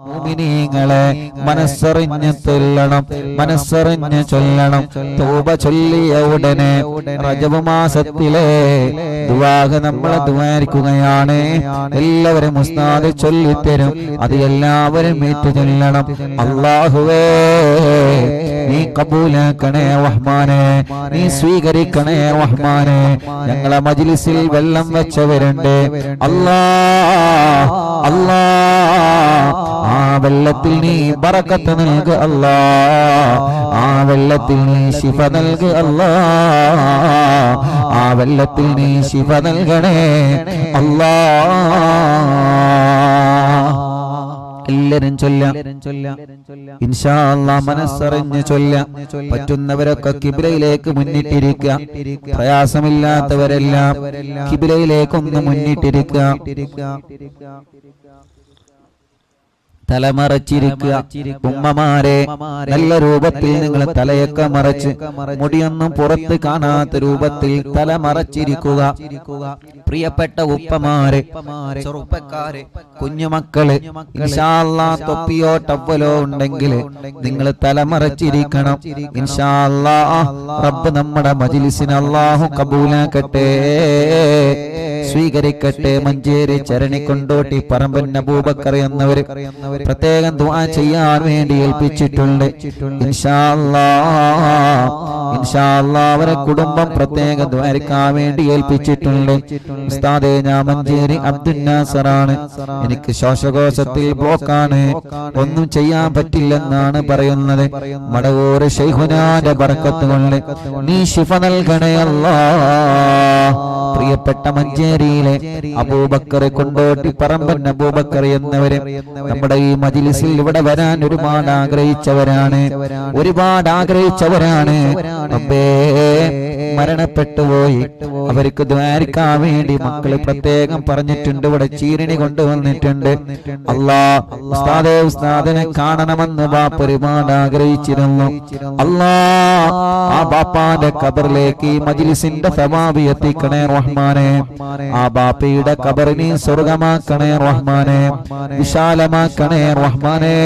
മുഅ്മിനീങ്ങളെ മനസ്സറിഞ്ഞ് ചൊല്ലണം, മനസ്സറിഞ്ഞ് ചൊല്ലണം. തൗബ ചൊല്ലിയ ഉടനെ റജബ് മാസത്തിലെ ദുആഹ് നമ്മൾ ദുആരിക്കുകയാണ്. എല്ലാവരും ഉസ്താദ് ചൊല്ലിത്തരും, അത് എല്ലാവരും ഏറ്റു ചൊല്ലണം. അല്ലാഹുവേ നീ കബൂലാക്കണേ റഹ്മാനെ, നീ സ്വീകരിക്കണേ റഹ്മാനെ. ഞങ്ങളെ മജ്ലിസിൽ വെള്ളം വെച്ചവരുണ്ട് അല്ലാഹ്, അല്ലാഹ് ആ വെള്ളത്തിൽ നീ ബറക്കത്ത് നൽകു അല്ലാഹ്, ആ വെള്ളത്തിൽ നീ ശിഫ നൽകു അല്ലാഹ്, ആ വെള്ളത്തിൽ നീ ശിഫ നൽകണേ അല്ലാഹ്. എല്ലാരും ചൊല്ലാം ഇൻഷാ അല്ലാഹ്, മനസ്സറിഞ്ഞ് ചൊല്ലാം. പറ്റുന്നവരൊക്കെ കിബിലയിലേക്ക് മുന്നിട്ടിരിക്കുക, പ്രയാസമില്ലാത്തവരെല്ലാം കിബിലയിലേക്കൊന്ന് മുന്നിട്ടിരിക്കുക. തലമറച്ചിരിക്കുക. ഉമ്മമാരെ നല്ല രൂപത്തിൽ നിങ്ങൾ തലയൊക്കെ മറച്ച്, മുടിയൊന്നും പുറത്ത് കാണാത്ത രൂപത്തിൽ തലമറച്ചിരിക്കുക. പ്രിയപ്പെട്ട ഉപ്പമാരെ, ചെറുപ്പക്കാരെ, കുഞ്ഞുമക്കള്, ഇൻഷാ അല്ലാഹ് തൊപ്പിയോ ടവ്വലോ ഉണ്ടെങ്കിൽ നിങ്ങൾ തലമറച്ചിരിക്കണം. ഇൻഷാ അല്ലാഹ് റബ്ബ് നമ്മുടെ മജ്ലിസിനെ അല്ലാഹു കബൂലാക്കട്ടെ, സ്വീകരിക്കട്ടെ. മഞ്ചേരി ചരണി കൊണ്ടോട്ടി പറമ്പൻ അബൂബക്കർ എന്നവര് പ്രത്യേകം ദുആ ചെയ്യാൻ വേണ്ടി ഏൽപ്പിച്ചിട്ടുണ്ട്. ഇൻഷാ അല്ലാഹ്, ഇൻഷാ അല്ലാഹ് അവരെ കുടുംബം പ്രത്യേകം ദുആരിക്കാൻ വേണ്ടി ഏൽപ്പിച്ചിട്ടുണ്ട്. ഉസ്താദേ, ഞാൻ മഞ്ചേരി അബ്ദുൽ നാസറാണ്, എനിക്ക് ശ്വാസകോശത്തിൽ ബ്ലോക്കാണ്, ഒന്നും ചെയ്യാൻ പറ്റില്ലെന്നാണ് പറയുന്നത്. മടവൂർ ശൈഖുനാന്റെ ബർക്കത്ത് കൊണ്ട് നീ ശിഫ നൽകണേ അല്ലാഹ്. പ്രിയപ്പെട്ട മഞ്ചേരിയിലെ അബൂബക്കർ കൊണ്ടോട്ടി പറമ്പൻ അബൂബക്കർ എന്നവര് നമ്മുടെ ഈ മജ്ലിസിൽ ഇവിടെ വരാൻ ഒരുപാട് ആഗ്രഹിച്ചവരാണ്, ഒരുപാട് ആഗ്രഹിച്ചവരാണ്. റബ്ബേ, മരണപ്പെട്ടുപോയി, അവർക്ക് ദ്വാരിക്കാൻ വേണ്ടി മക്കള് പ്രത്യേകം പറഞ്ഞിട്ടുണ്ട്. ഇവിടെ ചീരണി കൊണ്ടുവന്നിട്ടുണ്ട്. അല്ലാഹ്, ഉസ്താദേ, ഉസ്താദിനെ കാണണമെന്ന് ബാപ്പ ഒരുപാട് ആഗ്രഹിച്ചിരുന്നു. അല്ലാഹ്, ആ ബാപ്പാന്റെ ഖബറിലേക്ക് ഈ മജ്ലിസിന്റെ സവാബ് എത്തിക്കണേ റഹ്മാനെ. ആ ബാപ്പയുടെ ഖബറിനെ സ്വർഗമാക്കണേ റഹ്മാനെ, വിശാലമാക്കണേ റഹ്മാനെ.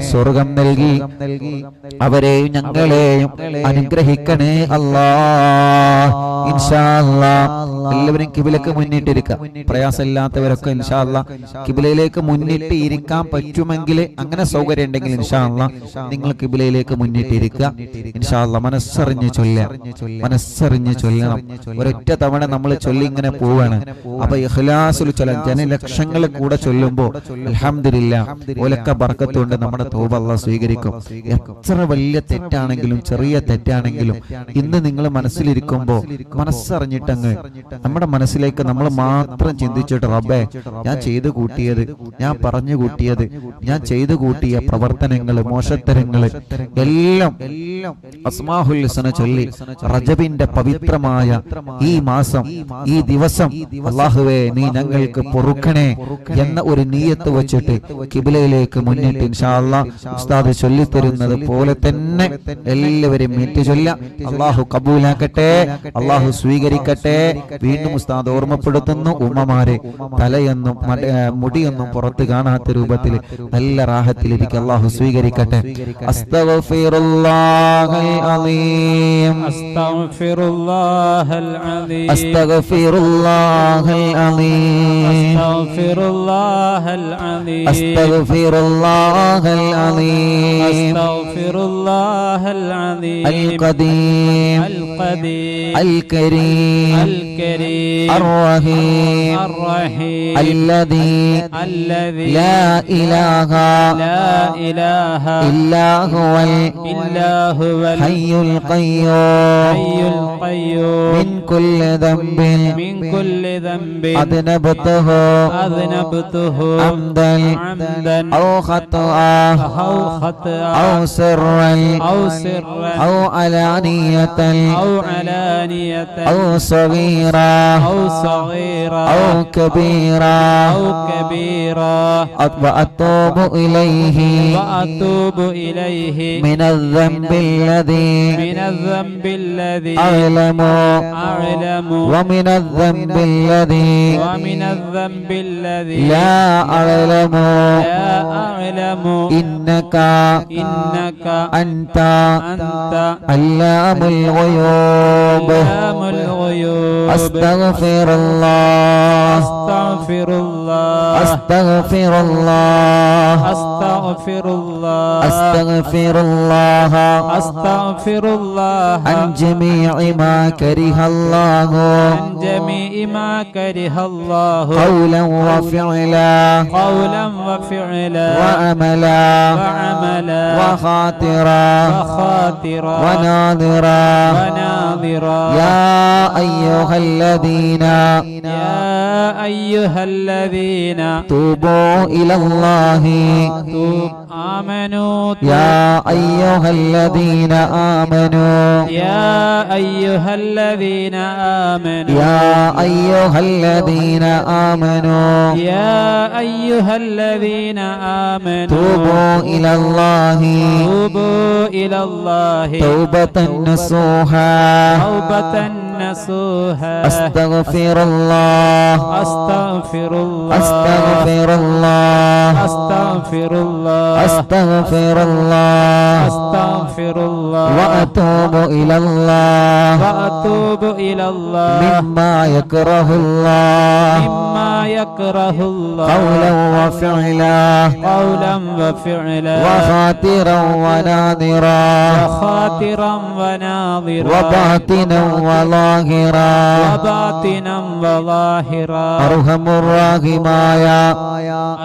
സ്വർഗം നൽകി അവരെയും ഞങ്ങളെയും അനുഗ്രഹിക്കണേ അല്ലാഹ്. ഇൻഷാ അല്ലാഹ് എല്ലാവരും കിബിലക്ക് മുന്നിട്ടിരിക്കുക. പ്രയാസമില്ലാത്തവരൊക്കെ ഇൻഷാ അല്ലാഹ് കിബിലയിലേക്ക് മുന്നിട്ട് ഇരിക്കാൻ പറ്റുമെങ്കിൽ, അങ്ങനെ സൗകര്യം ഉണ്ടെങ്കിൽ ഇൻഷാ അല്ലാഹ് നിങ്ങൾ കിബിലയിലേക്ക് മുന്നിട്ടിരിക്കുക. ഇൻഷാ അല്ലാഹ് മനസ്സറിഞ്ഞ് ചൊല്ലാം, മനസ്സറിഞ്ഞ് ചൊല്ലണം. ഒരൊറ്റ തവണ നമ്മൾ ചൊല്ലി ഇങ്ങനെ പോവാണ്. അപ്പൊ ഇഖ്ലാസുൽ ചൊല്ലാൻ ജനലക്ഷങ്ങൾ കൂടെ ചൊല്ലുമ്പോ അൽഹംദുലില്ലാഹ് ഓലൊക്കെ ബർക്കത്തുണ്ട്, നമ്മുടെ തൗബ അല്ലാഹ് സ്വീകരിക്കും. എത്ര വലിയ തെറ്റാണെങ്കിലും ചെറിയ തെറ്റാണെങ്കിലും ഇന്ന് നിങ്ങൾ മനസ്സിലിരിക്കുമ്പോ മനസ്സറിഞ്ഞിട്ടങ്ങ് നമ്മുടെ മനസ്സിലേക്ക് നമ്മൾ മാത്രം ചിന്തിച്ചിട്ട്, റബ്ബേ, ഞാൻ ചെയ്തു കൂട്ടിയത്, ഞാൻ പറഞ്ഞു കൂട്ടിയത്, ഞാൻ ചെയ്തു കൂട്ടിയ പ്രവർത്തനങ്ങള്, മോശത്തരങ്ങള് എല്ലാം അസ്മാഉൽ ഹുസ്ന ചൊല്ലി റജബിന്റെ പവിത്രമായ ഈ മാസം, ഈ ദിവസം അല്ലാഹുവേ നീ ഞങ്ങൾക്ക് പൊറുക്കണേ എന്ന ഒരു നിയ്യത്ത് വെച്ചിട്ട് കിബിലയിലേക്ക് മുന്നിട്ട് ഇൻഷാ അല്ലാഹ് ഉസ്താദ് ചൊല്ലിത്തരുന്നത് പോലെ തന്നെ എല്ലാവരും ഏറ്റു ചൊല്ലാം. അല്ലാഹു കബൂലാക്കട്ടെ, അല്ലാഹു സ്വീകരിക്കട്ടെ. വീണ്ടും ഉസ്താദ് ഓർമ്മപ്പെടുത്തുന്നു, ഉമ്മമാരെ തലയൊന്നും മുടിയൊന്നും പുറത്ത് കാണാത്ത രൂപത്തിൽ നല്ല റാഹത്തിലിരിക്കും. അല്ലാഹു സ്വീകരിക്കട്ടെ. അസ്തഗ്ഫിറുല്ലാഹൽ അലീം, അസ്തഗ്ഫിറുല്ലാഹൽ അലീം, അസ്തഗ്ഫിറുല്ലാഹൽ അലീം, അസ്തഗ്ഫിറുല്ലാഹൽ അലീം, അസ്തഗ്ഫിറുല്ലാഹൽ അലീം, അസ്തഗ്ഫിറുല്ലാഹൽ അലീം, അൽ ഖദീം, അൽ ഖദീം, അൽ കരീം, അൽ കരീം, അർ റഹീം, അർ റഹീം, അല്ലദീ ലാ ഇലാഹ ഇല്ലാ ഹുവൽ ഹയ്യുൽ ഖയ്യൂം മിൻ കുല്ലി ദംബിൻ അദ്നബതുഹു അംദൻ ഔ ഖത്അൻ ഔ സിർറൻ ഔ അലാനിയതൻ ഔ സഗീറാ ഔ കബീറാ وأتوب إليه من الذنب الذي أعلم أعلم ومن الذنب الذي ومن الذنب الذي لا أعلم لا أعلم إنك إنك أنت أنت علام الغيوب علام الغيوب أستغفر الله أستغفر الله أستغفر الله أستغفر الله أستغفر الله أستغفر الله عن جميع ما كره الله عن جميع ما كره الله قولا وفعلا قولا وفعلا وعملا وعملا وخاطرا وخاطرا وناظرا وناظرا يا أيها الذين يا أيها الذين توبوا إلى الله آمنوا يا أيها الذين آمنوا يا أيها الذين آمنوا يا أيها الذين آمنوا يا أيها الذين آمنوا توبوا إلى الله توبوا إلى الله توبة نصوحا توبة نصوحا أستغفر الله أستغفر الله أستغفر الله أستغفر الله أستغفر الله أستغفر الله وأتوب إلى الله وأتوب إلى الله مما يكره الله مما يكره الله قولا وفعلا قولا وفعلا وخاطرا وناظرا وخاطرا وناظرا وباطنا وظاهرا وباطنا وظاهرا أرحم الراحماയ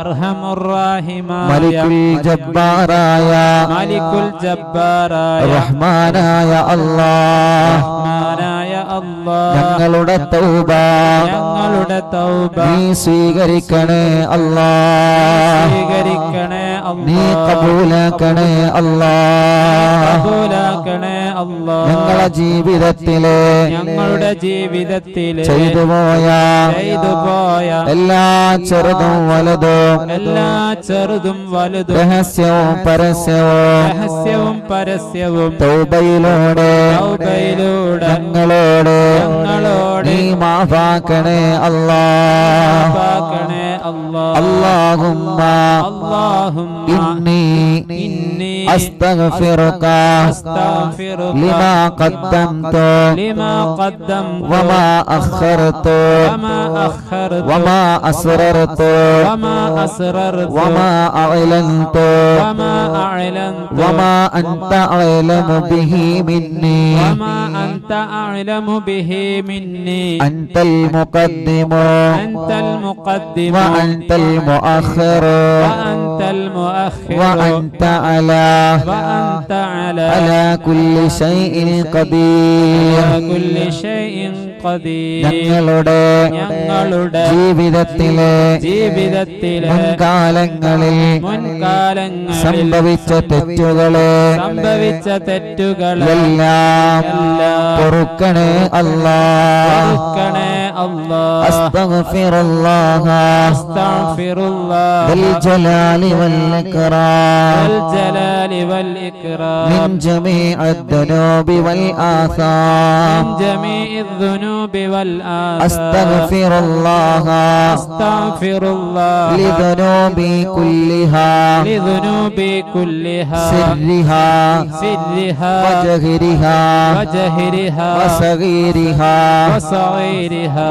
أرحم الراحمين മലിക്കുൽ ജബ്ബാറായ മലിക്കുൽ ജബ്ബാറായ റഹ്മാനായ അല്ലാഹ് റഹ്മാനായ അല്ലാഹ് ഞങ്ങളുടെ തൗബ ഞങ്ങളുടെ തൗബ നീ സ്വീകരിക്കണേ അല്ലാഹ് സ്വീകരിക്കണേ നീ അല്ലാഹ് കബൂലാക്കണേ അല്ലാഹ് കബൂലാക്കണേ അല്ലാഹ് ഞങ്ങളുടെ ജീവിതത്തിലെ ഞങ്ങളുടെ ജീവിതത്തിലെ ചെയ്തുപോയ എല്ലാ ചെറുതും വലുതും എല്ലാ ചെറുതും വലുതും രഹസ്യവും പരസ്യവും രഹസ്യവും പരസ്യവും തൗബയിലൂടെ തൗബയിലൂടെ ഞങ്ങളോട് നീ മാഫാക്കണേ അല്ലാഹ് മാഫാക്കണേ അല്ലാഹ് അല്ലാഹുമ്മ ഇന്നി അസ്തഗ്ഫിറുക ലിമാ ഖദ്ദംതു വമാ അഖർതു വമാ അസ്റർതു വമാ അഅലൻതു വമാ അൻത അഅലമു ബിഹി മിന്നി അൻതൽ മുഖദ്ദിമു وأنت المؤخر وأنت على كل شيء قدير ഞങ്ങളുടെ ജീവിതത്തിലെ മുൻകാലങ്ങളിൽ സംഭവിച്ച തെറ്റുകളെ എല്ലാം പൊറുക്കണേ അല്ലാഹ് അസ്തഗ്ഫിറുല്ലാഹ ദൽ ജലാലി വൽ ഇക്റാം من جميع الذنوب والآثام أستغفر الله لذنوبي كلها سرها وجهرها وصغيرها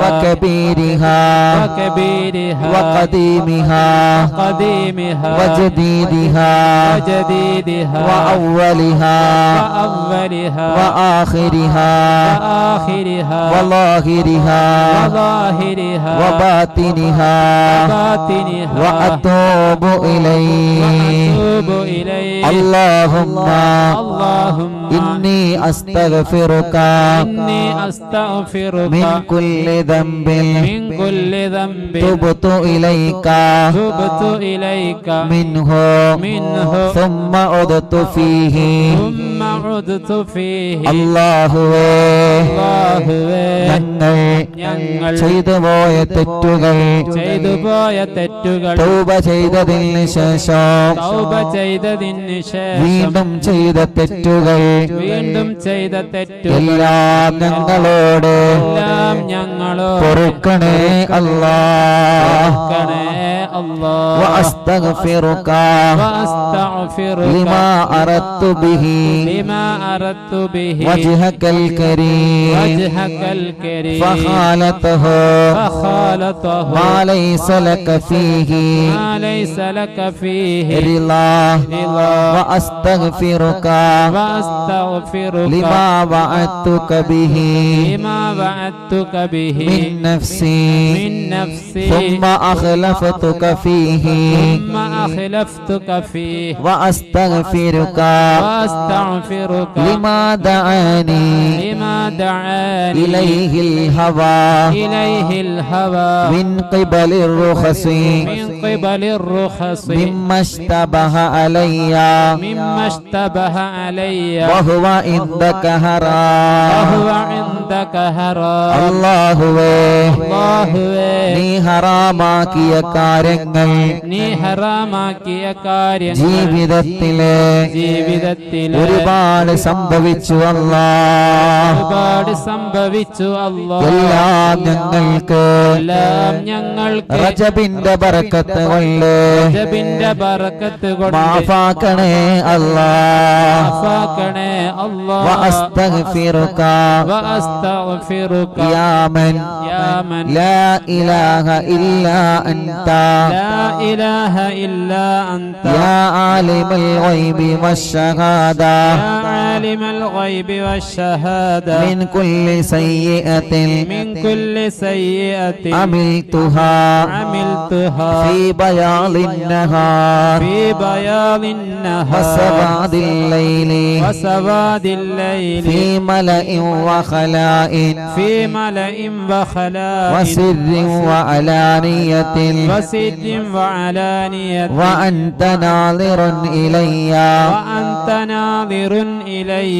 وكبيرها وقديمها وجديدها وأولها وآخرها وظاهرها وباطنها وأتوب إليه اللهم إني أستغفرك من كل ذنب تبت إليك منه ثم عدت فيه ഉദ്തു ഫീഹി അല്ലാഹുവേ അല്ലാഹുവേ ഞങ്ങൾ ചെയ്തു പോയ തെറ്റുകൾ തൗബ ചെയ്തതിന് ശേഷം വീണ്ടും ചെയ്ത തെറ്റുകൾ എല്ലാം ഞങ്ങളോട് പൊറുക്കണേ അല്ലാഹ് വഅസ്തഗ്ഫിറുക ലിമാ അറദ്തു ബിഹി വജ്ഹകൽ കരീം ഫഖാലതഹു മാ ലൈസ ലക ഫീഹി റിളാ വഅസ്തഗ്ഫിറുക ലിമാ വഅദ്തുക ബിഹി മിൻ നഫ്സി ثم أخلفتك فيه وأستغفرك لما دعاني إليه الهوى من قبل الرخص مما اشتبه علي وهو عندك حرام അല്ലാഹുവേ നീ ഹറാമാക്കിയ കാര്യങ്ങൾ ജീവിതത്തിലെ ഒരുപാട് സംഭവിച്ചു അല്ലാഹ് എല്ലാം ഞങ്ങൾക്ക് റജബിന്റെ ബറക്കത്ത് കൊണ്ട് മാഫാക്കണേ അല്ലാഹ് വഅസ്തഗ്ഫിറുക يا من لا إله إلا أنت يا عالم الغيب والشهادة من كل سيئة عملتها في بياض النهار وسواد الليل في ملأ وخلاء وسر وعلانية وأنت ناظر إلي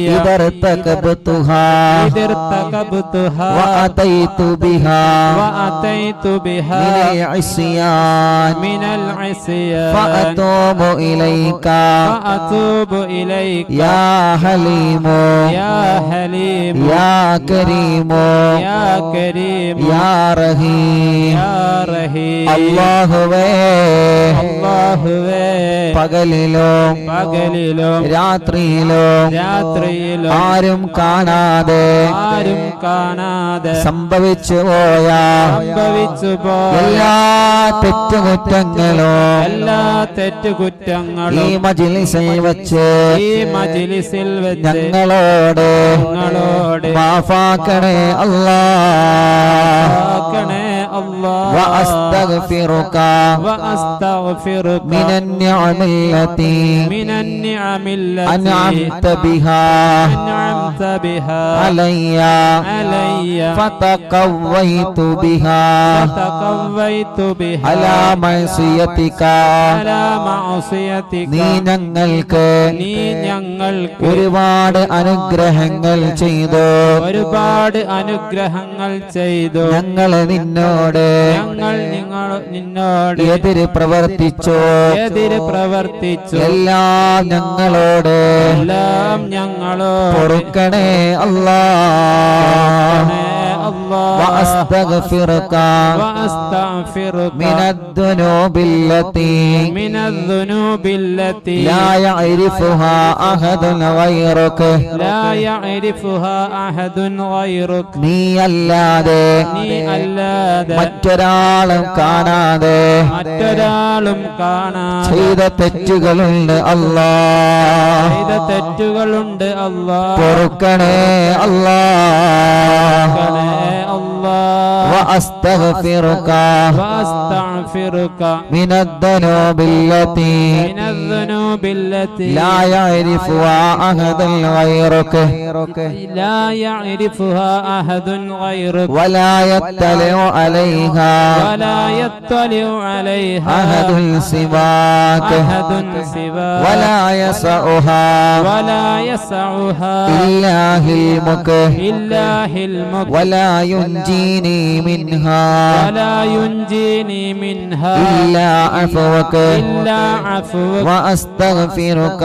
إذا ارتكبتها وأتيت بها من العصيان فأتوب إليك يا حليم يا كريم يا رحيم അല്ലാഹുവേ പകലിലും രാത്രിയിലും ആരും കാണാതെ സംഭവിച്ചു പോയ എല്ലാ തെറ്റുകുറ്റങ്ങളും ഈ മജ്‌ലിസിൽ വെച്ച് ഞങ്ങളോട് മാഫാക്കണേ അല്ലാഹ് وأستغفرك من النعم التي أنعمت بها علي فتقويت بها على معصيتك നീ ഞങ്ങൾക്ക് ഒരുപാട് അനുഗ്രഹങ്ങൾ ചെയ്തു ഞങ്ങൾ നിന്നോട് എതിര് പ്രവർത്തിച്ചു എല്ലാം ഞങ്ങളോട് പൊറുക്കണേ അല്ലാഹ് وأستغفرك من الذنوب التي لا يعرفها أحد غيرك നീ അല്ലാതെ മറ്റൊരാളും കാണാതെ ചെയ്ത തെറ്റുകളുണ്ട് അല്ലാഹ് പൊറുക്കണേ അല്ലാഹ് الله وأستغفرك وأستغفرك من الذنوب التي لا يعرفها أحد غيرك لا يعرفها أحد غيرك ولا يطلع عليها أحد سواك ولا يسعها إلا علمك ولا ينجيني منها إلا عفوك وأستغفرك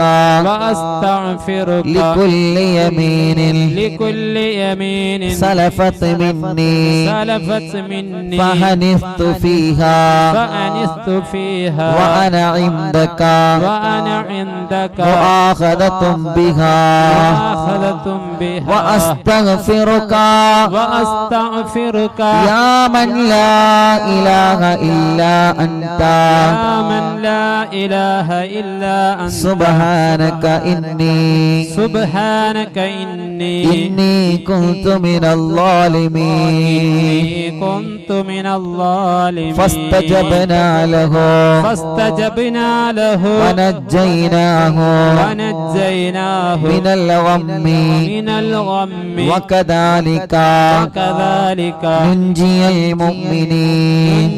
لكل يمين سلفت مني فحنثت فيها وأنا عندك مؤاخذة بها وأستغفرك يا من لا إله إلا أنت سبحانك إني كنت من الظالمين فاستجبنا له ونجيناه من الغم وكذلك ننجي المؤمنين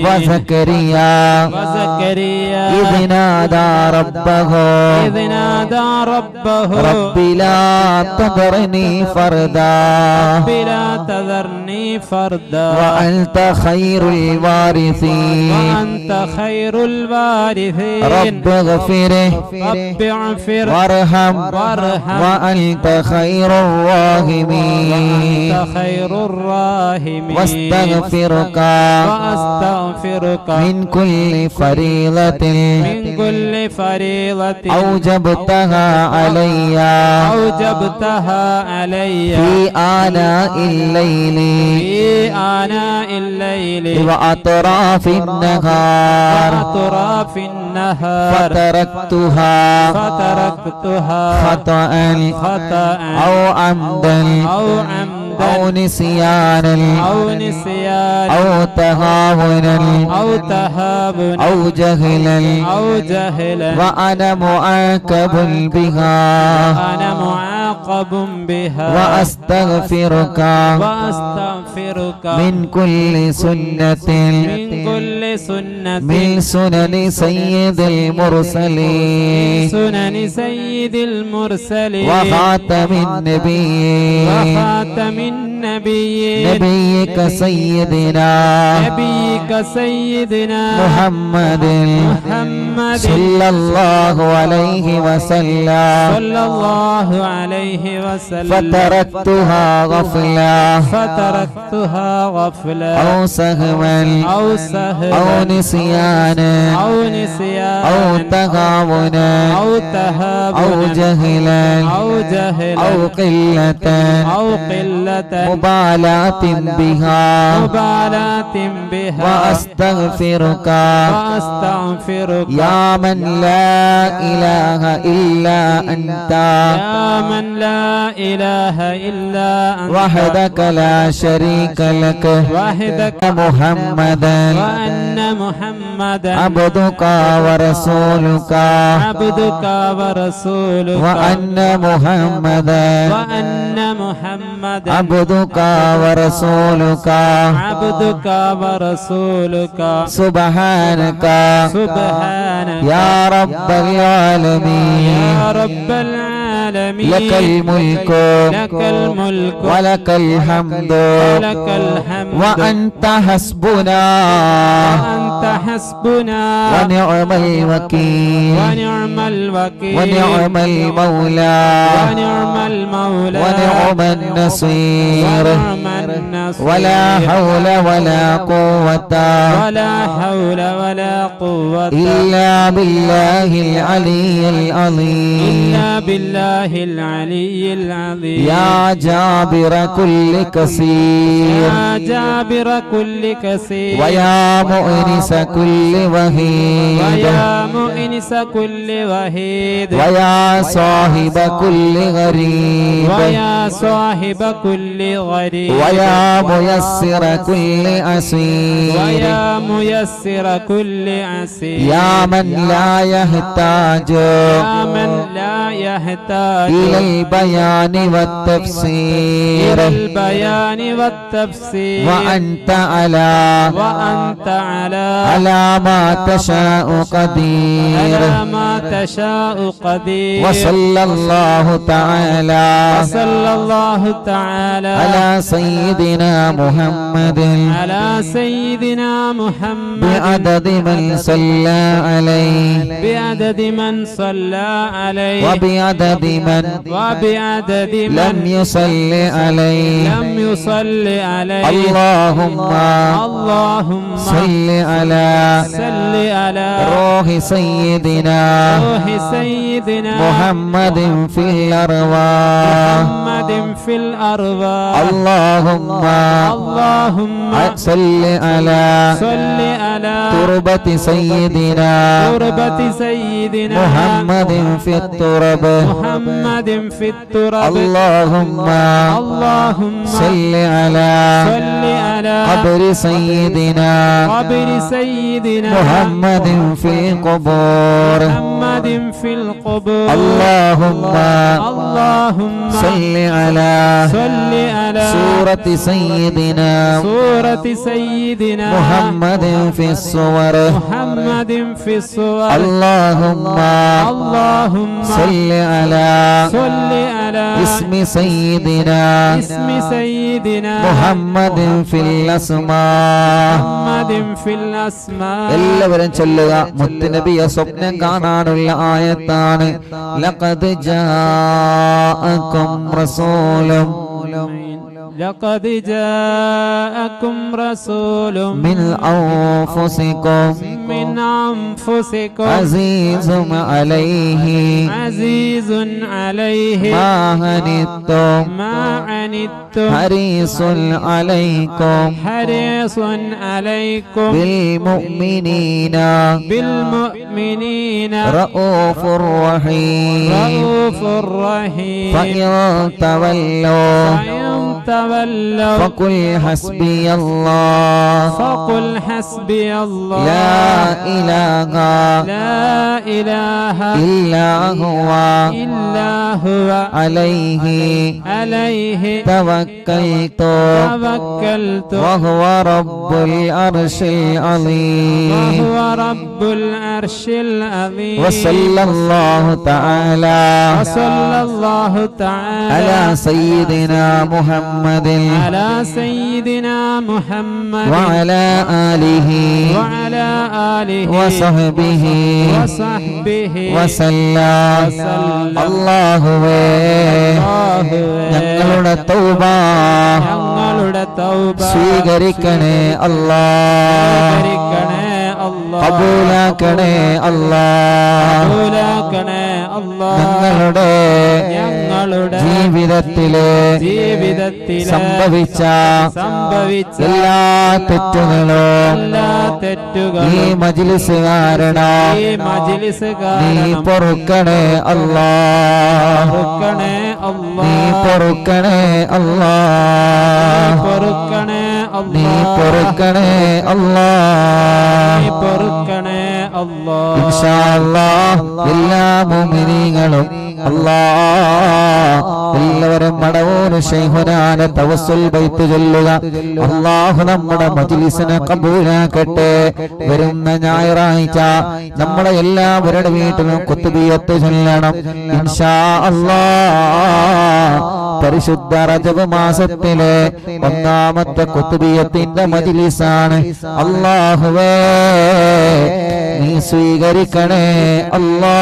وزكريا إذ نادى ربه رب لا تذرني فردا وأنت خير الوارثين رب اغفر وارحم وأنت خير الراحمين واستغفرك من كل فريضة أوجبتها علي في آناء الليل وأطراف النهار فتركتها خطأ أو عمدا أو نسيانا أو تهاونا أو جهلا وأنا معاقب بها وأستغفرك من كل سنة من سنن سيد المرسلين وخاتم النبيين نبيك سيدنا محمد صلى الله عليه وسلم فتركتها غفلة أو سهوا أو نسيانا أو تهاونا أو جهلا أو قلة مبالاة بها وأستغفرك يا من لا إله إلا أنت وحدك لا شريك لك محمدا عبدك ورسولك وأن محمدا عبدك ورسولك سبحانك يا رب العالمين لك الملك ولك الحمد وأنت حسبنا ونعم الوكيل ونعم المولى ونعم النصير ولا حول ولا قوة إلا بالله العلي العظيم يا جابر كل كثير ويا مؤنس كل وهيد مؤنس كل وحيد ويا صاحب كل غريب ويا صاحب كل غريب ويا ميسر كل عسير ويا ميسر كل عسير يا من لا يحتاج يا من لا يحتاج إلى البيان والتفسير إلى البيان والتفسير وأنت على على ما تشاء قدير على ما تشاء قدير وصلى الله تعالى وصلى الله تعالى على سيدنا محمد على سيدنا محمد بعدد من صلى عليه بعدد من صلى عليه وبعدد من لم يصل عليه لم يصل عليه اللهم صل على روح سيدنا محمد في الأرواح اللهم صل على تربة سيدنا محمد في التراب اللهم صل على قبر سيدنا محمد في القبور اللهم صل على سورة سيدنا محمد في الصور اللهم صل على اسم سيدنا محمد في الأسماء എല്ലാവരും ചൊല്ലുക മുത്തുനബിയെ സ്വപ്നം കാണാനുള്ള ആയത്താണ് ലഖദ് ജാഅകും റസൂലും لقد جاءكم رسول من أنفسكم عزيز عليه ما عنتم حريص عليكم بالمؤمنين رؤوف رحيم فإن تولوا فقل حسبي الله لا إله إلا هو عليه توكلت وهو رب العرش العظيم وصلى الله تعالى على سيدنا محمد وعلى آله وصحبه وسلم അല്ലാഹുവേ ഞങ്ങളുടെ തൗബ സ്വീകരിക്കണേ അല്ലാഹ് കബൂലാക്കണേ അല്ലാഹ് ഞങ്ങളുടെ ജീവിതത്തിലെ സംഭവിച്ച എല്ലാ തെറ്റുകളും ഈ മജ്ലിസ് കാരണം നീ പൊറുക്കണേ അല്ലാഹ് നീ പൊറുക്കണേ അല്ലാഹ് നീ പൊറുക്കണേ അല്ലാഹ് ഇൻഷാ അല്ലാഹ് എല്ലാ മുഅ്മിനീങ്ങളും എല്ലാവരും മടവൂർ ശൈഖുനാന തവസ്സുൽ ബൈത്ത് ചൊല്ലുക. അല്ലാഹു നമ്മുടെ മജ്ലിസിനെ കബൂലാക്കട്ടെ. വരുന്ന ഞായറാഴ്ച നമ്മുടെ എല്ലാവരുടെ വീട്ടിലും ഖുത്ബിയത്ത് ചൊല്ലണം ഇൻഷാ അല്ലാഹ്. പരിശുദ്ധ റജബ് മാസത്തിലെ ഒന്നാമത്തെ ഖുത്ബിയത്തിന്റെ മജ്ലിസാണ്. അല്ലാഹുവേ നീ സ്വീകരിക്കണേ അല്ലാഹ്.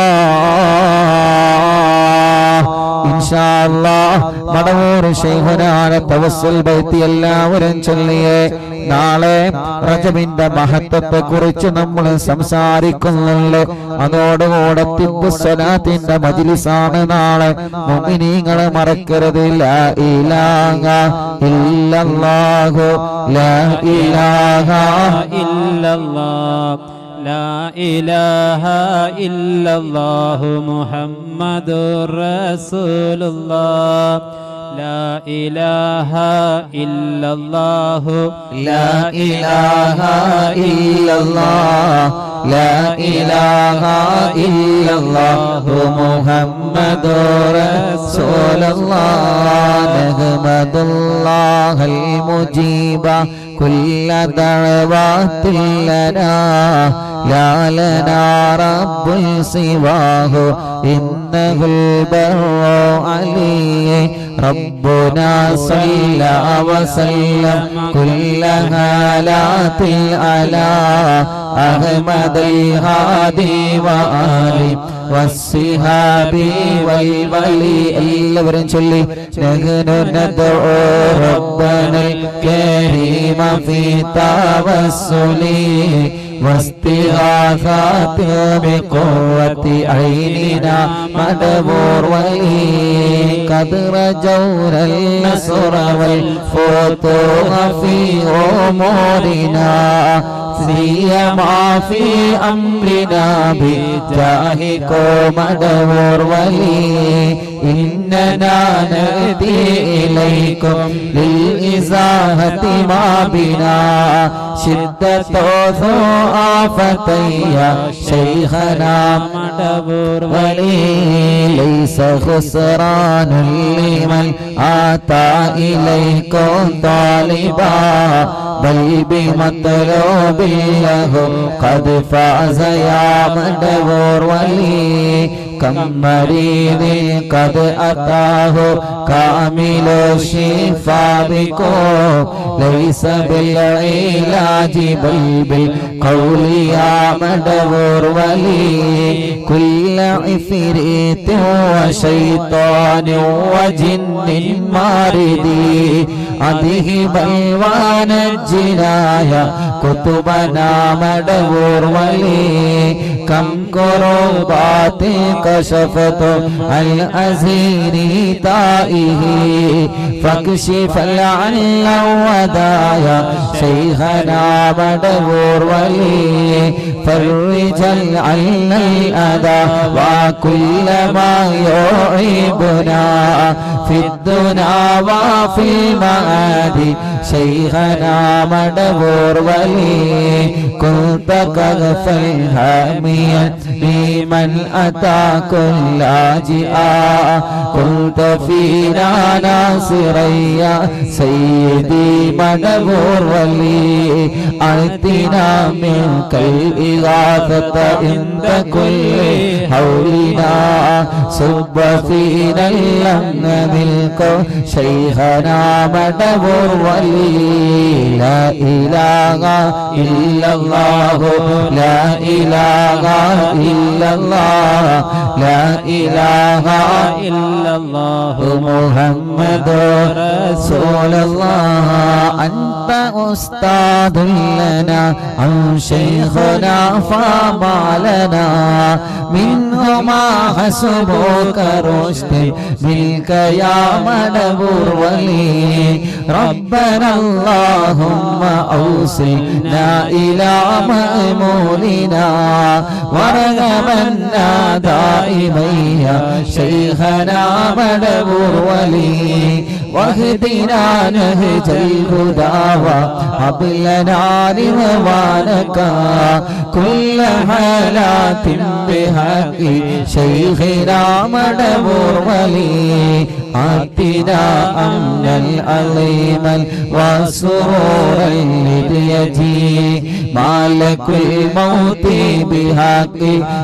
ഇൻഷാ അല്ലാഹ് മടവൂർ ശൈഖുനാന തവസ്സുൽ ബൈത്ത് എല്ലാവരും ചൊല്ലിയേ. നാളെ റജബിന്റെ മഹത്വത്തെ കുറിച്ച് നമ്മൾ സംസാരിക്കുന്നുണ്ട്. അതോടുകൂടെ തിബ്ബു സ്വലാത്തിന്റെ മജ്ലിസാണ് നാളെ. മുഅ്മിനീങ്ങളെ മറക്കരുത്. ലാ ഇലാഹ ഇല്ലല്ലാഹു ലാ ഇലാഹ ഇല്ലല്ലാഹ് لا إله إلا الله محمد رسول الله لا إله إلا الله لا إله إلا الله لا إله إلا الله محمد رسول الله نحمد الله المجيب كل دعوات لنا لا لنا رب سواه إنه البر علي ربنا صلى وسلم كل هالات على أحمد الهادي وآله والصحاب والولي എല്ലാവരും ചൊല്ലി نحن ندعو ربنا الكريم في توسل واستغاثات بقوة عيننا مدبور ولي قد رجونا النصر والفتوح في أمورنا سيما في أمرنا بجاهكم مدبور ولي إننا نأتي إليكم للإزاحة ما بنا شدة ضعفتي يا شيخنا مدبور ولي ليس خسران لمن آتى إليكم طالبا بل بمطلوب له قد فاز يا مدبور ولي كم مريض قد أتاه كامل الشفاء بكم ليس بالعلاج بل بالقول يا مدبور ولي كل عفريت وشيطان وجن ماردي أذهب الوانجنا يا كتبنا مدبور ولي كم كربات كشفت الأزير تائه فاكشف العل ودايا شيخنا مدبور ولي فرج العل الأذى وكل ما يعيبنا في الدنيا وفي المعاد شيخنا مدبور ولي كنت كغفا هاميا لمن أتى كل لاجئا كنت فينا ناصرا يا سيدي مدبور ولي أعطنا منك الإغاثة عند كل حولنا صب فينا اللمن ملك شيخنا مدبور ولي لا إله إلا الله لا إله إلا الله لا إله إلا الله محمد رسول الله أنت أستاذ لنا عن شيخنا فما لنا منهما حسبك رشد منك يا مدبور ولي ربنا اللهم أوصلنا إلى مأمولنا ورغبنا دائما يا شيخنا مدبور ولي واهدنا نهج الهدى وهب لنا رضوانك كل حالات بحق شيخنا مدبور ولي آتنا أمنا العظيما وسرورا لليتي مالك الموت بحق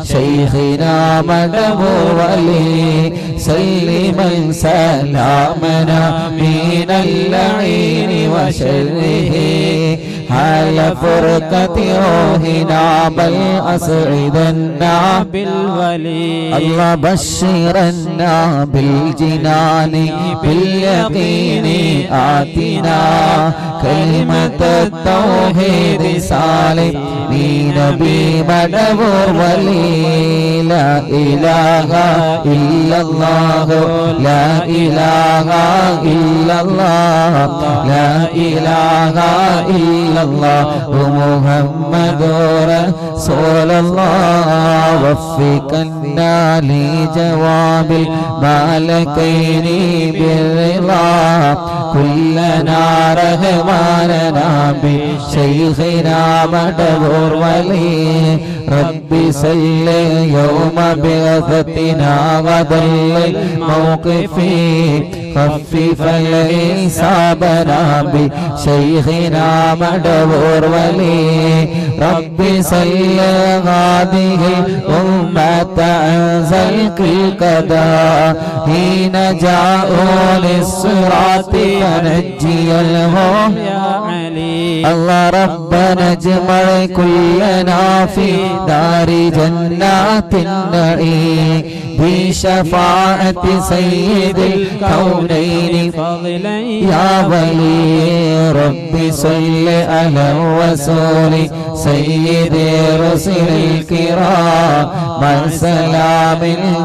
شيخنا مدبور ولي سلما سلامنا من اللعين وشره حال فرقة روحنا بل أسعدنا بالولي الله بشرنا بالجنان باليقين آتنا كلمة التوحيد سالم نبي مدبور ولي لا إله إلا الله لا إله إلا الله لا إله إلا الله محمد رسول الله وفقنا لجواب الملكين بالرضا كلنا رحمنا بشيخنا مدبور ولي ربي صل يوم بعثتنا وذل الموقف خفف الحسابنا بشيخنا مدبور ولي ربي صل هذه الأمة أنزل القضاء حين جاءوا للصراط فنجي الهم يا علي الله ربنا اجمع كلنا في دار جنات النعيم بشفاعة سيد الكونين فضلا يا ولي ربي صل على الرسول سيد رسل الكرام من سلام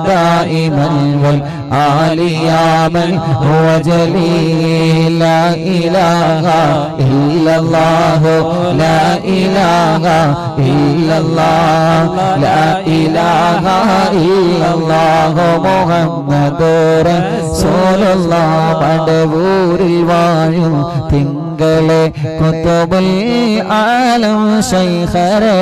دائما والآل يا من هو جليل لا إله إلا الله لا إله إلا الله لا إله إلا الله محمد رسول الله മടവൂരിൽ വാഴും തിങ്കളെ കുതുബുൽ ആലം ശൈഖരെ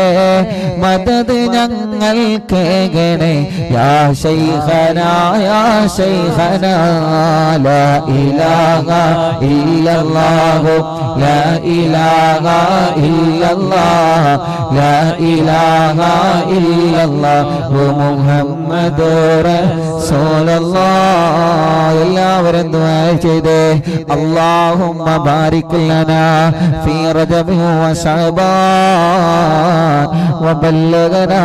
മദദ് ഞങ്ങൾ കേകണേ യാ ശൈഖനാ യാ ശൈഖനാ ലാ ഇലാഹ ഇല്ലല്ലാഹു ലാ ഇലാഹ ഇല്ലല്ലാഹ് ലാ ഇലാഹ ഇല്ലല്ലാഹു മുഹമ്മദുർ റസൂലുള്ളാഹ് എല്ലാവരും ദുആ ചെയ്തേ അല്ലാഹുമ്മ ബാരിക് ലനാ ഫീ റജബി വശഅബാൻ വബല്ലഗനാ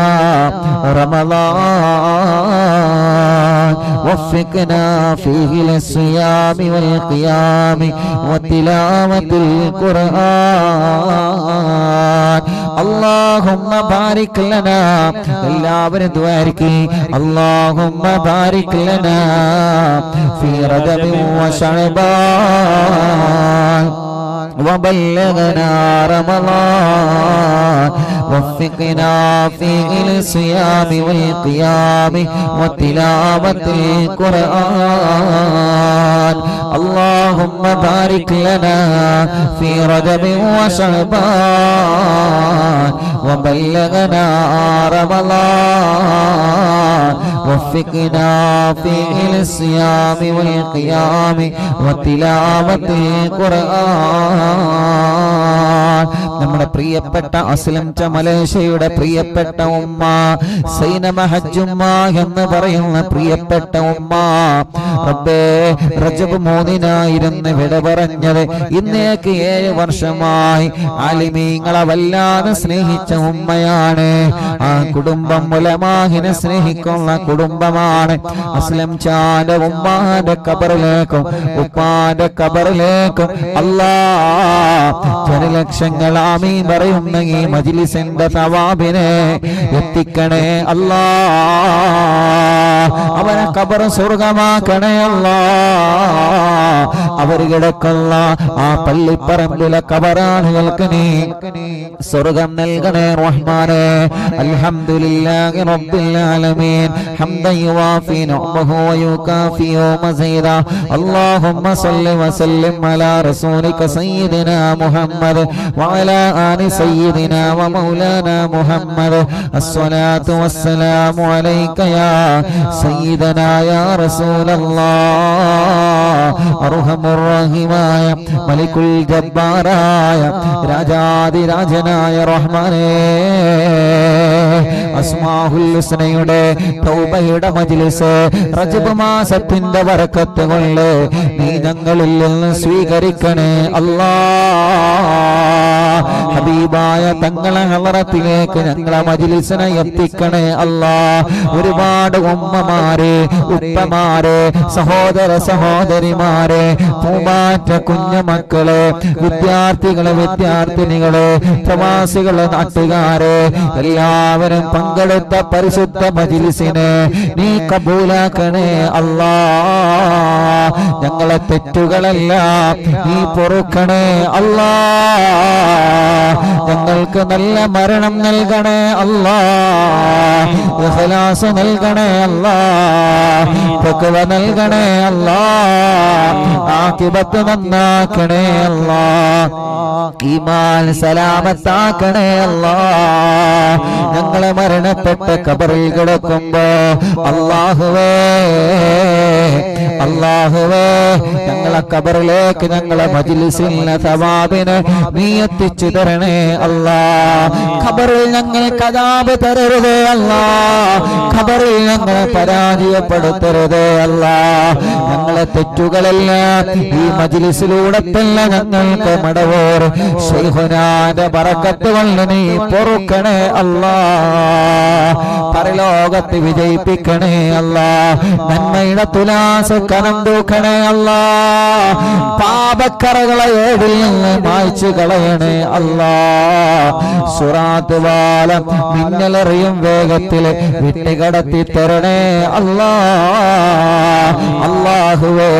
റമളാൻ وفقنا فيه للصيام والقيام وتلاوة القرآن اللهم بارك لنا എല്ലാവരും ദ്വാരക്കി اللهم بارك لنا في رجب وشعبان وبلغنا رمضان وفقنا فيه للصيام والقيام وتلاوة القرآن اللهم بارك لنا في رجب وشعبان وبلغنا رمضان وفقنا فيه للصيام والقيام وتلاوة القرآن നമ്മുടെ പ്രിയപ്പെട്ട അസ്ലം മലേഷ്യയുടെ പ്രിയപ്പെട്ട ഉമ്മ സൈനമ ഹജ്ജുമ്മ എന്ന് പറയുന്ന പ്രിയപ്പെട്ട ഉമ്മ റബ്ബേ റജബ് 3 വിട പറഞ്ഞത് ഇന്നേക്ക് 7 വർഷമായി ആലിമീങ്ങളെ വല്ലാതെ സ്നേഹിച്ച ഉമ്മയാണ് ആ കുടുംബം ഉലമാഹിനെ സ്നേഹിക്കുന്ന കുടുംബമാണ് അസ്ലം ചാന്റെ ഉമ്മാന്റെ ഖബറിലേക്കും ഉപ്പാന്റെ ഖബറിലേക്കും അല്ലാഹ് ജനലക്ഷങ്ങൾ ആമീൻ പറയുന്ന ഈ മജ്ലിസിന്റെ സവാബിനെ എത്തിക്കണേ അല്ലാഹ് അവരെ ഖബർ സ്വർഗമാക്കണേ അല്ലാഹ് അവർ കിടക്കുന്ന ആ പള്ളിപ്പറമ്പിലെ ഖബറാനുകൾക്ക് നീ സ്വർഗം നൽകണേ റഹ്മാനേ അൽഹംദുലില്ലാഹി റബ്ബിൽ ആലമീൻ ഹംദൻ യുവാഫി നിഅമഹു വയുകാഫി മസീദാ അല്ലാഹുമ്മ സല്ലി വസല്ലിം അലാ റസൂലിക സയ്യിദിനാ മുഹമ്മദ് വഅലാ ആലി സയ്യിദിനാ വമൗലാനാ മുഹമ്മദ് അസ്സലാത്തു വസ്സലാമു അലൈക യാ സയ്യിദനാ യാ റസൂലല്ലാഹ് അർഹമുർ റഹീമായ മലികുൽ ജബ്ബാറായ രാജാതിരാജനായ റഹ്മാനേ അസ്മാഉൽ ഹുസ്നയുടെ തൗബ തൗബയുടെ മജ്ലിസ് റജബ് മാസത്തിന്റെ ബറക്കത്ത് കൊണ്ട് നീ ഞങ്ങളിൽ നിന്ന് സ്വീകരിക്കണേ അല്ലാഹ്. ഹബീബായ തങ്ങളെ ഹളറത്തിലേക്ക് ഞങ്ങളെ മജ്ലിസിനെ എത്തിക്കണേ അല്ലാഹ്. ഒരുപാട് ഉമ്മമാരെ, ഉപ്പമാരെ, സഹോദര സഹോദരിമാരെ, പൂമാറ്റ കുഞ്ഞുമക്കളെ, വിദ്യാർത്ഥികളെ, വിദ്യാർത്ഥിനികളെ, പ്രവാസികളെ, നാട്ടുകാരെ എല്ലാവരും പങ്കെടുത്ത പരിശുദ്ധ മജ്ലിസിനെ നീ കബൂലാക്കണേ അല്ലാഹ്. ഞങ്ങളെ തെറ്റുകളെല്ലാം നീ പൊറുക്കണേ അല്ലാഹ്. ഞങ്ങൾക്ക് നല്ല മരണം നൽകണേ അല്ലാഹ്. ഇഖ്ലാസ് നൽകണേ അല്ലാഹ്. തഖ്വ നൽകണേ അല്ലാഹ്. ആഖിബത്ത് നന്നാക്കണേ അല്ലാഹ്. ഈമാൻ സലാമത്താക്കണേ അല്ലാഹ്. ഞങ്ങളെ മരണപ്പെട്ട ഖബറിൽ കിടക്കുമ്പോ അല്ലാഹുവേ, അല്ലാഹുവേ, ഞങ്ങളെ ഖബറിലേക്ക് ഞങ്ങളെ മജ്ലിസിലെ സവാബിനെ നീ എത്തിച്ചു തരണേ അല്ലാഹ്. ഖബറിൽ ഞങ്ങൾക്ക് അദാബ് തരരുതേ അല്ലാഹ്. ഖബറിൽ ഞങ്ങളെ പരാജയപ്പെടുത്തരുതേ അല്ലാഹ്. ഞങ്ങളെ തെറ്റുകളെല്ലാം ഈ മജ്ലിസിലൂടെ തന്നെ ഞങ്ങൾക്ക് മടവോർ ശൈഖുനാന്റെ ബറക്കത്ത് കൊണ്ട് നീ പൊറുക്കണേ അല്ലാഹ്. പരലോകത്ത് വിജയിപ്പിക്കണേ അല്ലാഹ്. നന്മയുടെ തുലാസ് കനം തൂക്കണേ അല്ലാഹ്. പാപക്കറകളെ ഏടിൽ നിന്ന് മായ്ച്ചു കളയണേ അല്ലാഹ്. സുറാത്ത് വാലം മിന്നലെറിയും വേഗത്തിൽ വിട്ടുകടത്തി തരണേ അല്ലാഹ്. അല്ലാഹുവേ,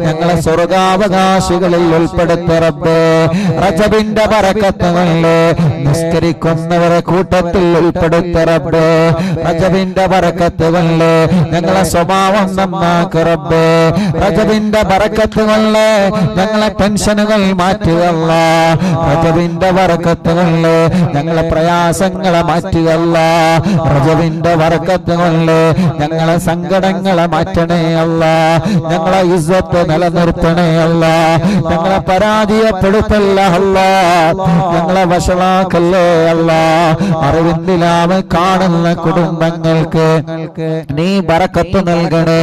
ഞങ്ങളെ സ്വർഗാവകാശികളിൽ ഉൾപ്പെടുത്ത റബ്ബേ. റജബിന്റെ ബറക്കത്ത് കൊണ്ട് നിസ്കരിക്കുന്നവരെ കൂട്ടത്തിൽ ഉൾപ്പെടുത്ത റബ്ബേ. റജബിന്റെ ബറക്കത്ത് കൊണ്ട് ഞങ്ങളെ സ്വഭാവം നന്നാക്ക റബ്ബേ. റജബിന്റെ ബറക്കത്ത് കൊണ്ട് ഞങ്ങളെ ടെൻഷനുകൾ മാറ്റുക അല്ലാഹ്. റജബിന്റെ ബറക്കത്ത് കൊണ്ട് ഞങ്ങളെ പ്രയാസങ്ങളെ മാറ്റുക അല്ലാഹ്. റജബിന്റെ ബറക്കത്ത് കൊണ്ട് ഞങ്ങളെ സങ്കടങ്ങളെ മാറ്റണേ അല്ലാഹ്. ഞങ്ങളെ ഇസ്സത്ത് നിലനിർത്തണേ അല്ലാഹ്. ഞങ്ങളെ പരാജയപ്പെടുത്തല്ല അല്ലാഹ്. ഞങ്ങളെ വഷളാക്കല്ലേ അല്ലാഹ്. അറിവിന്ദിലാവ് കാണുന്ന കുടുംബങ്ങൾക്ക് നീ ബറക്കത്ത് നൽകണേ,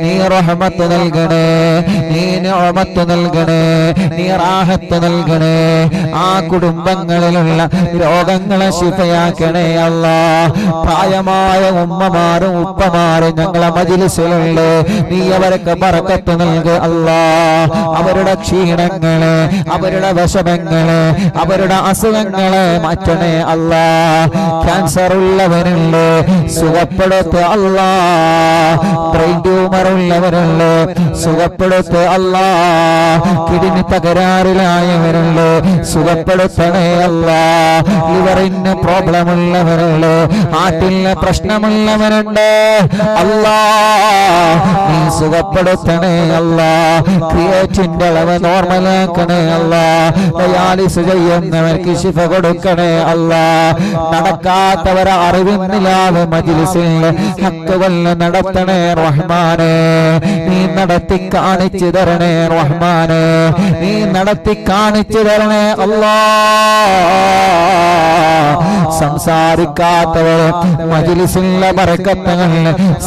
നീ റഹ്മത്ത് നൽകണേ, നീ നിഅമത്ത് നൽകണേ, നീ റാഹത്ത് നൽകണേ. ആ കുടുംബങ്ങളിലുള്ള രോഗങ്ങളെ ശിഫയാക്കണേ അല്ലാഹ്. പ്രായമായ ഉമ്മമാരും ഉപ്പമാരും ഞങ്ങളെ മജ്ലിസിലുള്ള നീ അവർക്ക് ബറക്കത്ത് നൽകുക അല്ലാഹ്. അവരുടെ ക്ഷീണങ്ങളെ, അവരുടെ വിഷമങ്ങളെ, അവരുടെ അസുഖങ്ങളെ മാറ്റണേ അല്ലാഹ്. ക്യാൻസർ ഉള്ളവരുണ്ട് സുഖപ്പെടുത്ത് അല്ലാഹ്. ബ്രെയിൻ ട്യൂമർ ഉള്ളവരുണ്ട് സുഖപ്പെടുത്ത് അല്ലാഹ്. കിഡ്നി തകരാറിലായവരുണ്ട് സുഖപ്പെടുത്തണേ അല്ലാഹ്. ലിവറിന് പ്രോബ്ലം ഉള്ളവരുണ്ട്, ഹാർട്ടിന് പ്രശ്നമുള്ളവരുണ്ട് അല്ലാഹ്. നീ സുഖപ്പെടുത്തണേ അല്ലാഹ്. ക്രിയേറ്റിന്റെ അളവ് നോർമലാക്കണേ അല്ലാഹ്. ഡയാലിസ് ചെയ്യുന്നവർക്ക് ശിഫ കൊടുക്കണേ അല്ലാഹ്. നടക്കാത്തവരെ അറിവിന്നില്ലാതെ മജ്ലിസിൽ ഹക്കുകൾ നടത്തണേ റഹ്മാനേ. നീ നടത്തി കാണിച്ചു തരണേ റഹ്മാനേ. നീ നടത്തി കാണിച്ചു തരണേ അല്ലാഹ്. സംസാരിക്കാത്തവരെ മജ്ലിസിലെ ബറക്കത്തുകൾ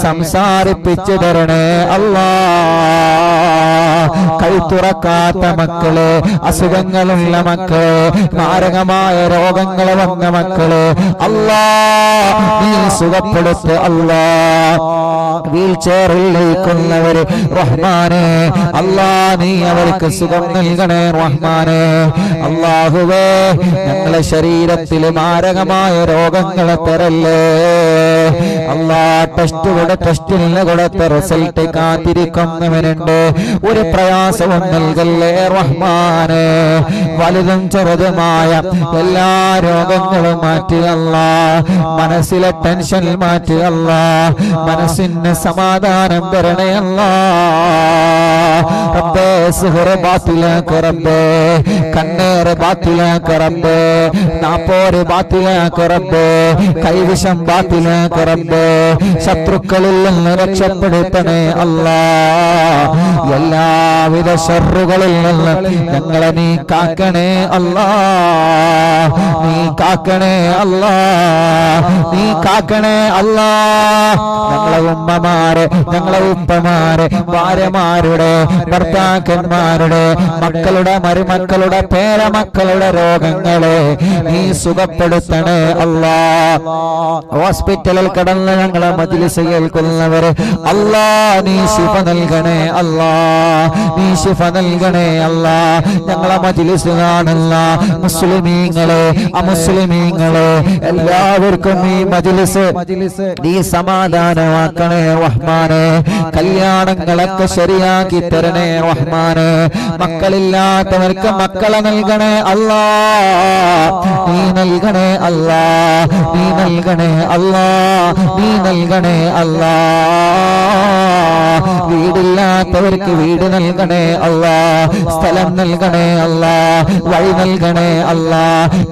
സംസാരിപ്പിച്ചു തരണേ അല്ലാഹ്. കൈത്തുറക്കാത്ത മക്കള്, അസുഖങ്ങളുള്ള മക്കള്, മാരകമായ രോഗങ്ങൾ വന്ന മക്കള് അല്ലാഹ് നീ സുഖപ്പെടുത്ത് അല്ലാഹ്. വീൽ ചെയറിലേക്കുന്നവര് റഹ്മാനേ അല്ലാഹ് നീ അവർക്ക് സുഖം നൽകണേ റഹ്മാനേ. അല്ലാഹുവേ, ഞങ്ങളെ ശരീരത്തിൽ മാരകമായ രോഗങ്ങളെ തരല്ലേ അല്ലാഹ്. ടെസ്റ്റിന് കൊടുത്ത റിസൾട്ട് കാത്തിരിക്കുന്നവനുണ്ട്. ഒരു പ്രയാസവും നൽകല്ലേ റഹ്മാനേ. വലുതും ചെറുതുമായ എല്ലാ രോഗങ്ങളും മാറ്റുക അല്ലാഹ്. മനസ്സിലെ ടെൻഷൻ മാറ്റുക അല്ലാഹ്. മനസ്സിന് സമാധാനം തരണേ അല്ലാഹ്. റബ്ബേ, സിഹ്റ് ബാത്തിലാക്ക് റബ്ബേ. കണ്ണേറ് ബാത്തിലാക്ക് റബ്ബേ, നാപ്പോര് ബാത്തിലാക്ക് റബ്ബേ, കൈവിഷം ബാത്തിലാക്ക് റബ്ബേ, ശത്രുക്കളിൽ നിന്ന് രക്ഷപ്പെടുത്തണേ അല്ലാ. എല്ലാവിധ ഷർറുകളിൽ നിന്ന് ഞങ്ങളെ നീ കാക്കണേ അല്ലാ, നീ കാക്കണേ അല്ലാ, നീ കാക്കണേ അല്ലാ. ഞങ്ങളെ ഉമ്മമാരെ, ഞങ്ങളെ ഉപ്പമാരെ, ഭാര്യമാരുടെ, ഭർത്താക്കന്മാരുടെ, മക്കളുടെ, മരുമക്കളുടെ, പേരമക്കളുടെ രോഗങ്ങളെ നീ സുഖപ്പെടുത്തണേ അല്ലാ. ഹോസ്പിറ്റലിൽ കടന്ന് ഞങ്ങളെ മജ്‌ലിസ് കേൾക്കുന്നവര് അല്ലാ നീ ശിഫ നൽകണേ അല്ലാ, നീ ശിഫ നൽകണേ അല്ലാ. ഞങ്ങളെ മജ്‌ലിസ് കാണുന്ന മുസ്ലിമീങ്ങളെ, അമുസ്ലിമീങ്ങളെ എല്ലാവർക്കും ഈ മജ്‌ലിസ് നീ സമാധാനമാക്കണേ റഹ്മാനെ. കല്യാണങ്ങളൊക്കെ ശരിയാക്കി തരണേ റഹ്മാനെ. മക്കളില്ലാത്തവർക്ക് മക്കളെ നൽകണേ അല്ലാ, നീ നൽകണേ അല്ലാ, നീ നൽകണേ അല്ലാ, നീ നൽകണേ അല്ലാ. വീടില്ലാത്തവർക്ക് വീട് നൽകണേ അല്ലാ, സ്ഥലം നൽകണേ അല്ലാ, വഴി നൽകണേ അല്ലാ.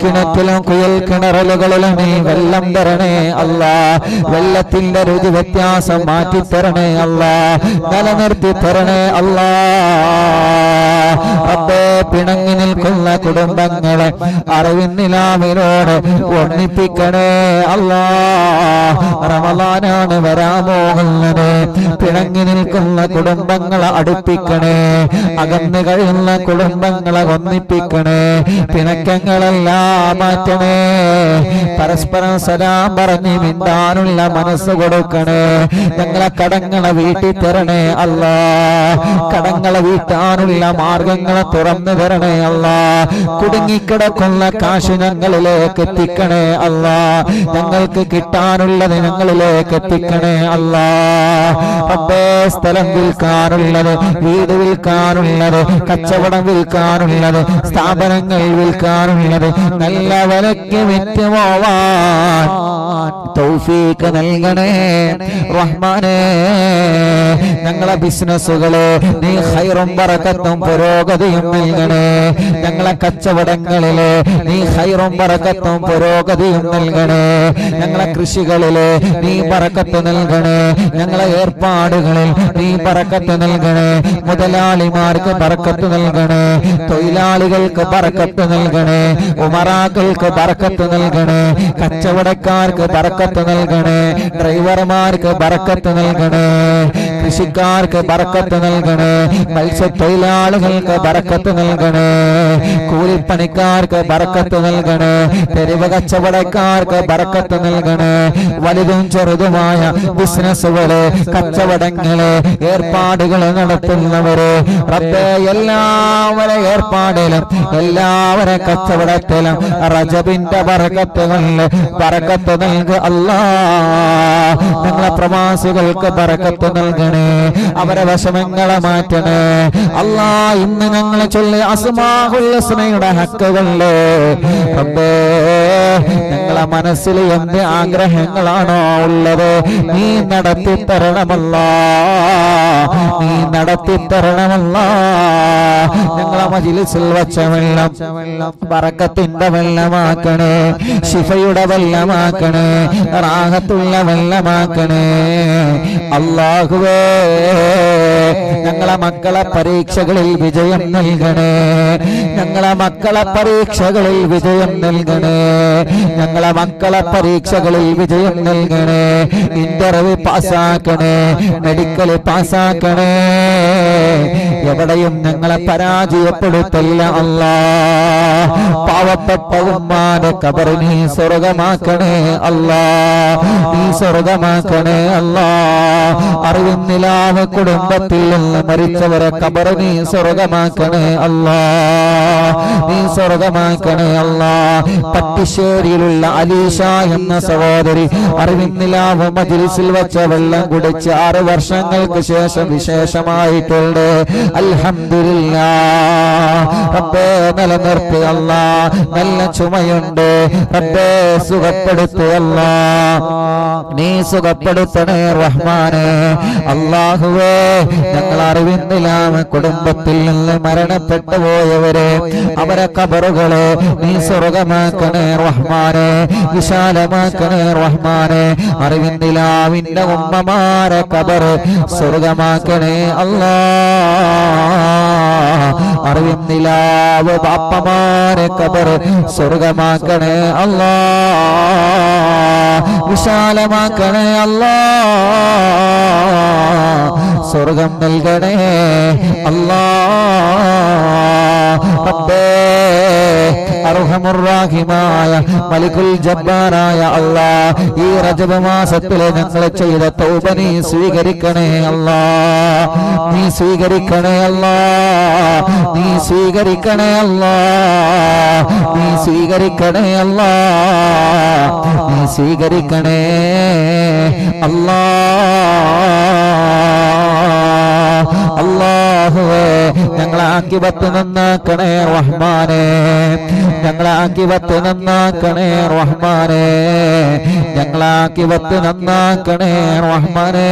കിണറ്റിലും കുയൽ കിണറലുകളിലും നീ വെള്ളം തരണേ അല്ലാ. വെള്ളത്തിന്റെ രുചി വ്യത്യാസം മാറ്റിത്തരണേ അല്ലാ, നിലനിർത്തി തരണേ അല്ലാ. റബ്ബേ, പിണങ്ങി നിൽക്കുന്ന കുടുംബങ്ങളെ അറിവിൻ നിലാവിനോട് ഒന്നിപ്പിക്കണേ അല്ലാ. റമളാനാണ് വരാൻ പോകുന്നത്, പിണങ്ങി നിൽക്കുന്ന കുടുംബങ്ങളെ അടുപ്പിക്കണേ, അകന്നു കഴിയുന്ന കുടുംബങ്ങളെ ഒന്നിപ്പിക്കണേ, പിണക്കങ്ങളെല്ലാം മാറ്റണേ. പരസ്പരം സലാം പറഞ്ഞ് മിണ്ടാനുള്ള മനസ്സ് കൊടുക്കണേ. ഞങ്ങളെ കടങ്ങളെ വീട്ടി തരണേ അല്ലാ, കടങ്ങളെ വീട്ടാനുള്ള മാർഗങ്ങളെ തുറന്നു തരണേ അല്ലാ. കുടുങ്ങിക്കിടക്കുന്ന കാശ് ഞങ്ങളിലേക്ക് എത്തിക്കണേ അല്ലാ, ഞങ്ങൾക്ക് കിട്ടാനുള്ളത് ഞങ്ങളിലേക്ക് എത്തിക്കണേ അല്ലാ. റബ്ബേ, സ്ഥലം വിൽക്കാനുള്ളത്, വീട് വിൽക്കാനുള്ളത്, കച്ചവടം വിൽക്കാനുള്ളത്, സ്ഥാപനങ്ങൾ വിൽക്കാനുള്ളത് നല്ല വിലയ്ക്ക് വിറ്റ് പോവാൻ തൗഫീഖ് നൽകണേ റഹ്മാനേ. ഞങ്ങളെ ബിസിനസ്സുകളെ നീ ഖൈറും ബറക്കത്തും പുരോഗതിയും നൽകണേ. ഞങ്ങളെ കച്ചവടങ്ങളിലെ നീ ഖൈറും ബറക്കത്തും പുരോഗതിയും നൽകണേ. ഞങ്ങളെ കൃഷികളിലെ നീ ബറക്കത്ത് നൽകണേ. ഞങ്ങളെ ഏർപ്പാടുകളിൽ നീ ബറക്കത്ത് നൽകണേ. മുതലാളിമാർക്ക് ബറക്കത്ത് നൽകണേ, തൊഴിലാളികൾക്ക് ബറക്കത്ത് നൽകണേ, ഉമറാക്കൾക്ക് ബറക്കത്ത് നൽകണേ, കച്ചവടക്കാർക്ക് ബറക്കത്ത് നൽകണേ, ഡ്രൈവർമാർക്ക് ബറക്കത്ത് നൽകണേ, കൃഷിക്കാർക്ക് ബറക്കത്ത് നൽകണേ, മത്സ്യത്തൊഴിലാളികൾക്ക് ബറക്കത്ത് നൽകണേ, കൂലിപ്പണിക്കാർക്ക് ബറക്കത്ത് നൽകണേ, തെരുവ് കച്ചവടക്കാർക്ക് ബറക്കത്ത് നൽകണേ. വലുതും ചെറുതുമായ ബിസിനസ്സുകള്, കച്ചവടങ്ങള്, ഏർപ്പാടുകൾ നടത്തുന്നവര് റബ്ബേ, എല്ലാവരെ ഏർപ്പാടിലും എല്ലാവരെ കച്ചവടത്തിലും റജബിന്റെ ബറക്കത്തുകളിൽ ബറക്കത്ത് നൽകുക അല്ലാ. ഞങ്ങളെ പ്രവാസികൾക്ക് ബറക്കത്ത് നൽകണേ, അവരെ വിഷമങ്ങളെ മാറ്റണേ അല്ലാ. ഇന്ന് ഞങ്ങൾ ചൊല്ലി അസ്മാഉൽ ഹുസ്നയുടെ ഹക്കുകളില് റബ്ബേ, ഞങ്ങളെ മനസ്സിൽ എന്ത് ആഗ്രഹങ്ങളാണോ ഉള്ളത് നീ നടത്തി തരണമല്ലാ, നീ നടത്തി തരണമല്ലാ. ഞങ്ങളെ മജ്‌ലിസിൽ വച്ച വെള്ളം ബറക്കത്തിന്റെ വെള്ളമാക്കണേ, ശിഫയുടെ വെള്ളമാക്കണേ, റാഹത്തുള്ള വെള്ളമാക്കണേ അല്ലാഹുവേ. ഞങ്ങളെ മക്കളെ പരീക്ഷകളിൽ വിജയം നൽകണേ, ഞങ്ങളെ മക്കളെ പരീക്ഷകളിൽ വിജയം നൽകണേ, ഞങ്ങളെ മക്കളെ പരീക്ഷകളിൽ വിജയം നൽകണേ. ഇന്റർവ്യൂ പാസ്സാക്കണേ, മെഡിക്കൽ പാസ്സാക്കണേ. എവിടെയും ഞങ്ങളെ പരാജയപ്പെടുത്തല്ല അല്ലാ. പാവപ്പെട്ട ഉമ്മാന്റെ ഖബർ നീ സ്വർഗമാക്കണേ അല്ലാ, നീ സ്വർഗമാക്കണേ അല്ലാ. അറിവിന്നിലാവ് കുടുംബത്തിൽ നിന്ന് മരിച്ചവരെ ഖബർ നീ സ്വർഗമാക്കണേ അല്ലാ, നീ സ്വർഗമാക്കണേ അല്ലാ. പട്ടിശ്ശേരിയിലുള്ള അലീഷ എന്ന സഹോദരി അറിവിന്നിലാവ് മജ്‌ലിസിൽ വെച്ച വെള്ളം കുടിച്ച് 6 വർഷങ്ങൾക്ക് ശേഷം വിശേഷമായിട്ടുണ്ട്. അൽഹംദുലില്ലാഹ് റബ്ബേ, നിലനിർത്തി അല്ലാ. നല്ല ചുമയുണ്ട് റബ്ബേ, സുഖപ്പെടുത്തി അല്ലാ, നീ സുഖപ്പെടുത്തി സുഖപ്പെടുത്തണേ റഹ്മാനെ. അല്ലാഹുവേ, ഞങ്ങൾ അറിവിന്നില്ലാമ കുടുംബത്തിൽ നിന്ന് മരണപ്പെട്ടു പോയവരെ അവരെ ഖബറുകളെ നീ സ്വർഗമാക്കണേ റഹ്മാനെ, വിശാലമാക്കണേ റഹ്മാനെ. അറിവിന്നിലാവിന്റെ ഉമ്മമാരെ ഖബർ സ്വർഗമാക്കണേ അല്ലാ. അറിവിന്നിലാവ് ബാപ്പമാരെ ഖബർ സ്വർഗമാക്കണേ അല്ലാ, വിശാലമാക്കണേ അല്ലാ. സ്വർഗം നൽകണേ അല്ലാ. റബ്ബേ, അർഹമുർ-റഹീമായ മലിക്കുൽ ജബ്ബാറായ അല്ലാ, ഈ റജബ് മാസത്തിലെ ഞങ്ങൾ ചെയ്ത തൗബ നീ സ്വീകരിക്കണേ അല്ലാ. നീ സ്വീകരിക്കണേ അല്ലാ. നീ സ്വീകരിക്കണേ അല്ലാ. നീ സ്വീകരിക്കണേ അല്ലാ. നീ സ്വീകരിക്കണേ അല്ലാ. അല്ലാഹുവേ, ഞങ്ങളെ ആഖിബത്ത് നന്നാക്കണേ റഹ്മാനെ. ഞങ്ങളെ ആഖിബത്ത് നന്നാക്കണേ റഹ്മാനെ. ഞങ്ങളെ ആഖിബത്ത് നന്നാക്കണേ റഹ്മാനെ.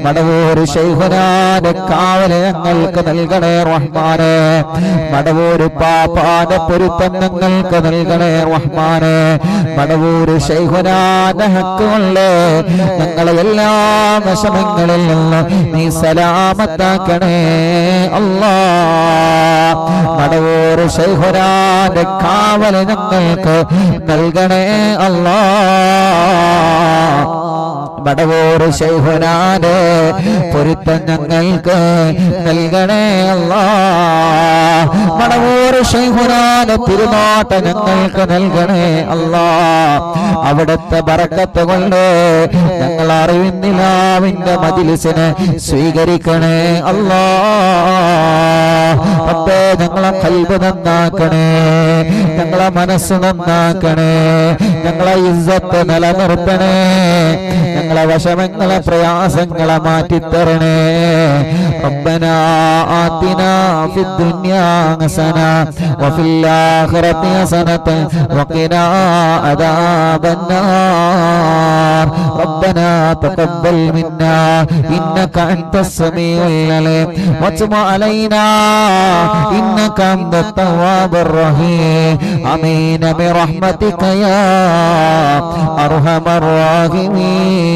മടവൂർ ശൈഖുനാന്റെ കാവല് ഞങ്ങൾക്ക് നൽകണേ റഹ്മാനെ. മടവൂർ പാപ്പാന്റെ പൊരുത്തം ഞങ്ങൾക്ക് നൽകണേ റഹ്മാനെ. മടവൂർ ശൈഖുനാന്റെ ഹക്ക് കൊണ്ട് ഞങ്ങളെ എല്ലാ വിഷമങ്ങളിൽ നിന്ന് നീ സലാമത്താക്കണേ അല്ലാ. മടവൂർ ശൈഖുനാന്റെ കാവല് ഞങ്ങൾക്ക് നൽകണേ അല്ലാ. മടവൂർ ശൈഖുനാന്റെ പൊരുത്തം ഞങ്ങൾക്ക് നൽകണേ അല്ലാ. മടവൂർ ശൈഖുനാന്റെ തിരുനോട്ട ഞങ്ങൾക്ക് നൽകണേ അല്ലാ. അവിടുത്തെ ബറക്കത്ത് കൊണ്ട് ഞങ്ങൾ അറിവിന്നിലാവിന്റെ മജ്‌ലിസിനെ സ്വീകരിക്കണേ അല്ലാ. റബ്ബേ, ഞങ്ങളെ ഖൽബ് നന്നാക്കണേ, ഞങ്ങളെ മനസ്സ് നന്നാക്കണേ, ഞങ്ങളെ ഇസ്സത്ത് നിലനിർത്തണേ, ഞങ്ങളെ വിഷമങ്ങളെ പ്രയാസങ്ങളെ മാറ്റിത്തരണേ. റബ്ബനാ ആതിനാ ഫിദ്ദുനിയാ ഹസന വഫിൽ ആഖിറതി ഹസനതൻ വഖിനാ അദാബന്നാർ. റബ്ബനാ തഖബ്ബൽ മിന്നാ ഇന്നക അൻതസ് സമീഉൽ അലീം വതുബ് അലൈനാ ഇന്നക അൻതത് തവ്വാബുർ റഹീം. ആമീൻ ബിറഹ്മതിക യാ അർഹമർ റഹീമീൻ.